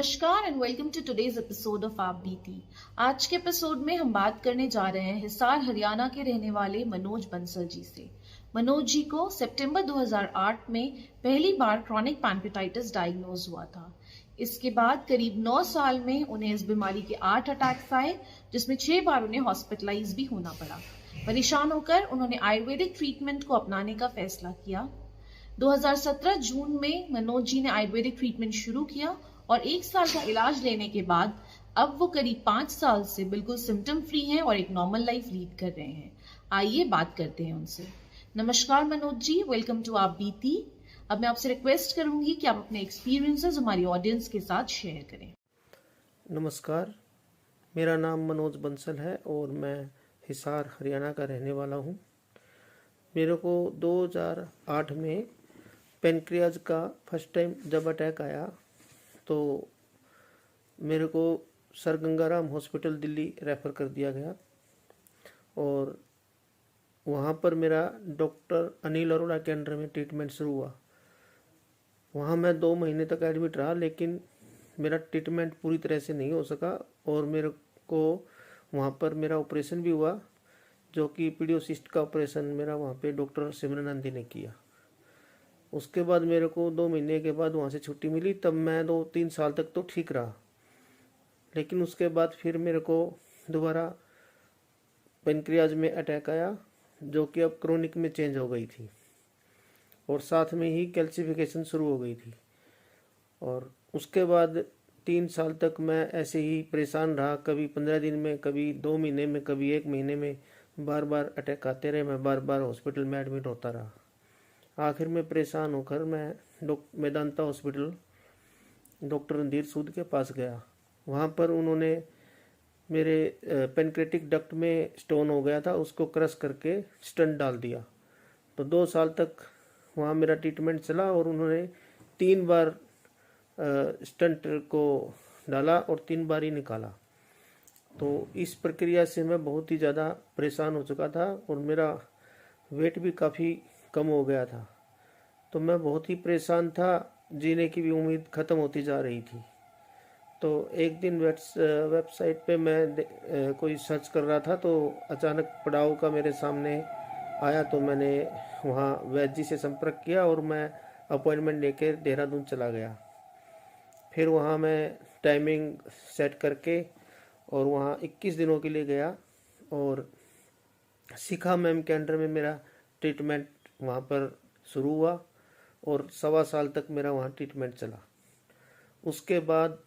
नमस्कार and welcome to today's episode of Aap Beeti. आज के एपिसोड में हम बात करने जा रहे हैं हिसार हरियाणा के रहने वाले मनोज बंसल जी से। मनोज जी को सितंबर 2008 में पहली बार क्रॉनिक पैनक्रेटाइटिस डायग्नोज हुआ था। इसके बाद करीब 9 साल में उन्हें इस बीमारी के 8 अटैक्स आए, जिसमें 6 बार उन्हें हॉस्पिटलाइज भी होना पड़ा। परेशान होकर उन्होंने आयुर्वेदिक ट्रीटमेंट को अपनाने का फैसला किया। 2017 जून में मनोज जी ने आयुर्वेदिक ट्रीटमेंट शुरू किया और 1 साल का इलाज लेने के बाद अब वो करीब 5 साल से बिल्कुल सिम्टम फ्री हैं और एक नॉर्मल लाइफ लीड कर रहे हैं। आइए बात करते हैं उनसे। नमस्कार मनोज जी, वेलकम टू आप बीती। अब मैं आपसे रिक्वेस्ट करूंगी कि आप अपने एक्सपीरियंसेस हमारी ऑडियंस के साथ शेयर करें। नमस्कार, मेरा नाम मनोज बंसल है और मैं हिसार हरियाणा का रहने वाला हूँ। मेरे को 2008 में पेनक्रियाज का फर्स्ट टाइम जब अटैक आया तो मेरे को sir Gangaram hospital Delhi refer कर दिया गया और वहाँ पर मेरा डॉक्टर अनिल अरोड़ा के अंडर में ट्रीटमेंट शुरू हुआ। वहाँ मैं 2 महीने तक एडमिट रहा, लेकिन मेरा ट्रीटमेंट पूरी तरह से नहीं हो सका और मेरे को वहाँ पर मेरा ऑपरेशन भी हुआ, जो कि पीडियोसिस्ट का ऑपरेशन मेरा वहाँ पे डॉक्टर सिमरन ने किया। उसके बाद मेरे को 2 महीने के बाद वहाँ से छुट्टी मिली। तब मैं 2-3 साल तक तो ठीक रहा, लेकिन उसके बाद फिर मेरे को दोबारा पेनक्रियाज में अटैक आया, जो कि अब क्रोनिक में चेंज हो गई थी और साथ में ही कैल्सिफिकेशन शुरू हो गई थी। और उसके बाद 3 साल तक मैं ऐसे ही परेशान रहा। कभी 15 दिन में, कभी 2 महीने में, कभी 1 महीने में बार बार अटैक आते रहे। मैं बार बार हॉस्पिटल में एडमिट होता रहा। आखिर में परेशान होकर मैं मेदांता हॉस्पिटल डॉक्टर रणधीर सूद के पास गया। वहाँ पर उन्होंने मेरे पेनक्रेटिक डक्ट में स्टोन हो गया था, उसको क्रश करके स्टंट डाल दिया। तो 2 साल तक वहाँ मेरा ट्रीटमेंट चला और उन्होंने 3 बार स्टंट को डाला और 3 बार ही निकाला। तो इस प्रक्रिया से मैं बहुत ही ज़्यादा परेशान हो चुका था और मेरा वेट भी काफ़ी कम हो गया था। तो मैं बहुत ही परेशान था, जीने की भी उम्मीद ख़त्म होती जा रही थी। तो एक दिन वेबसाइट पे मैं कोई सर्च कर रहा था, तो अचानक पड़ाव का मेरे सामने आया। तो मैंने वहाँ वैद्य जी से संपर्क किया और मैं अपॉइंटमेंट लेकर देहरादून चला गया। फिर वहाँ मैं टाइमिंग सेट करके और वहाँ 21 दिनों के लिए गया और शिखा मैम के अंडर में मेरा ट्रीटमेंट वहाँ पर शुरू हुआ और 1.25 साल तक मेरा वहाँ ट्रीटमेंट चला। उसके बाद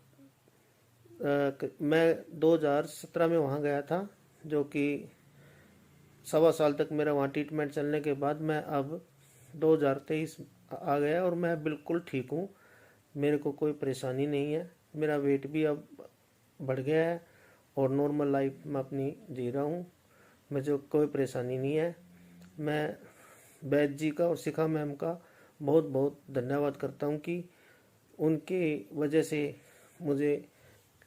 मैं 2017 में वहाँ गया था, जो कि 1.25 साल तक मेरा वहाँ ट्रीटमेंट चलने के बाद मैं अब 2023 आ गया और मैं बिल्कुल ठीक हूँ। मेरे को कोई परेशानी नहीं है। मेरा वेट भी अब बढ़ गया है और नॉर्मल लाइफ मैं अपनी जी रहा हूँ। मुझे कोई परेशानी नहीं है। मैं वैद्य जी का और शिखा मैम का बहुत बहुत धन्यवाद करता हूँ कि उनके वजह से मुझे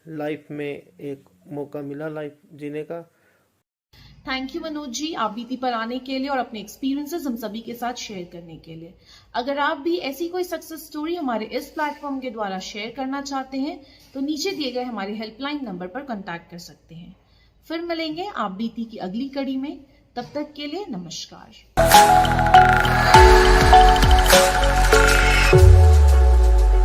लाइफ में एक मौका मिला लाइफ जीने का। थैंक यू मनोज जी, आप बीती पर आने के लिए और अपने एक्सपीरियंसेस हम सभी के साथ शेयर करने के लिए। अगर आप भी ऐसी कोई सक्सेस स्टोरी हमारे इस प्लेटफॉर्म के द्वारा शेयर करना चाहते हैं तो नीचे दिए गए हमारे हेल्पलाइन नंबर पर कांटेक्ट कर सकते हैं। फिर मिलेंगे आप बीती की अगली कड़ी में। तब तक के लिए नमस्कार।